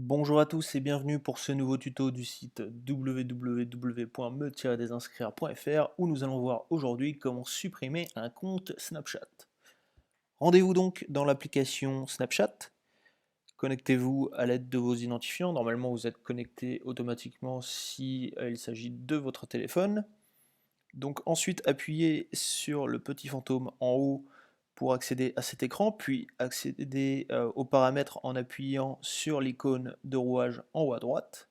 Bonjour à tous et bienvenue pour ce nouveau tuto du site www.me-desinscrire.fr où nous allons voir aujourd'hui comment supprimer un compte Snapchat. Rendez-vous donc dans l'application Snapchat, connectez-vous à l'aide de vos identifiants, normalement vous êtes connecté automatiquement si il s'agit de votre téléphone. Donc ensuite appuyez sur le petit fantôme en haut pour accéder à cet écran, puis accéder aux paramètres en appuyant sur l'icône de rouage en haut à droite.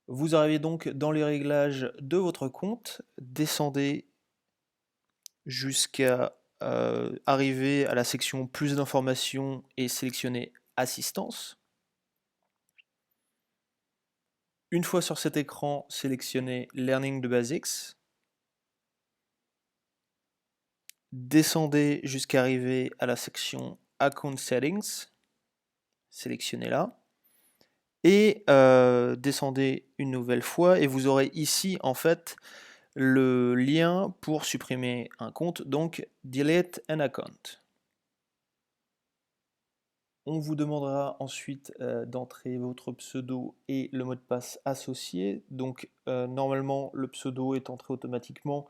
Vous arrivez donc dans les réglages de votre compte, descendez jusqu'à arriver à la section plus d'informations et sélectionnez assistance. Une fois sur cet écran, sélectionnez Learning the Basics. Descendez jusqu'à arriver à la section Account Settings, sélectionnez-la, et descendez une nouvelle fois, et vous aurez ici en fait le lien pour supprimer un compte, donc Delete an Account. On vous demandera ensuite d'entrer votre pseudo et le mot de passe associé, donc normalement le pseudo est entré automatiquement.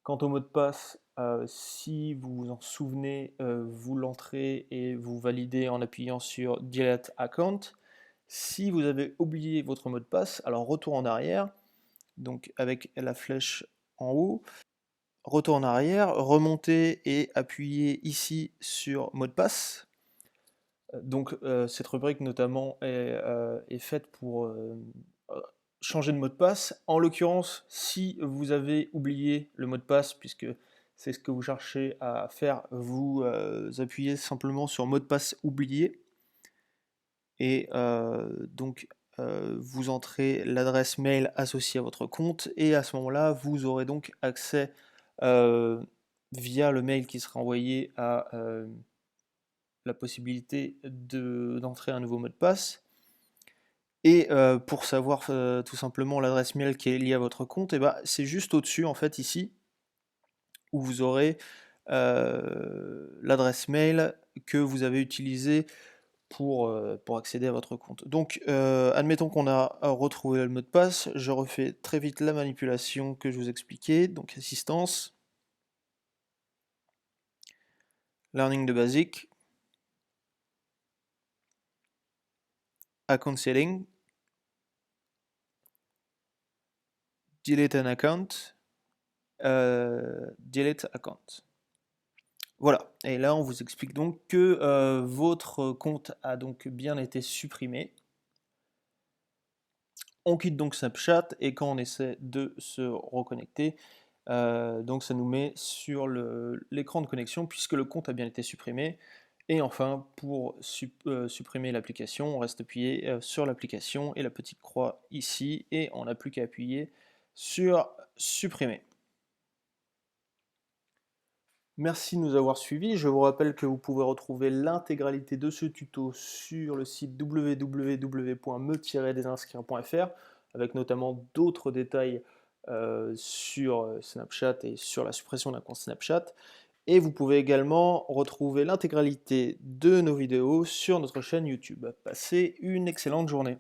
Quant au mot de passe, si vous vous en souvenez, vous l'entrez et vous validez en appuyant sur Delete Account. Si vous avez oublié votre mot de passe, alors retour en arrière, donc avec la flèche en haut, retour en arrière, remontez et appuyez ici sur mot de passe. Donc cette rubrique notamment est faite pour changer de mot de passe. En l'occurrence, si vous avez oublié le mot de passe, puisque c'est ce que vous cherchez à faire, vous appuyez simplement sur mot de passe oublié, et donc vous entrez l'adresse mail associée à votre compte, et à ce moment-là, vous aurez donc accès via le mail qui sera envoyé à la possibilité d'entrer un nouveau mot de passe. Et pour savoir tout simplement l'adresse mail qui est liée à votre compte, et ben, c'est juste au-dessus en fait ici, où vous aurez l'adresse mail que vous avez utilisée pour accéder à votre compte. Donc admettons qu'on a retrouvé le mot de passe, je refais très vite la manipulation que je vous expliquais, donc assistance, learning the basic, account setting, delete an account, delete account. Voilà, et là on vous explique donc que votre compte a donc bien été supprimé. On quitte donc Snapchat et quand on essaie de se reconnecter, donc ça nous met sur l'écran de connexion puisque le compte a bien été supprimé. Et enfin, pour supprimer l'application, on reste appuyé sur l'application et la petite croix ici, et on n'a plus qu'à appuyer sur supprimer. Merci de nous avoir suivis. Je vous rappelle que vous pouvez retrouver l'intégralité de ce tuto sur le site www.me-desinscrire.fr avec notamment d'autres détails sur Snapchat et sur la suppression d'un compte Snapchat. Et vous pouvez également retrouver l'intégralité de nos vidéos sur notre chaîne YouTube. Passez une excellente journée.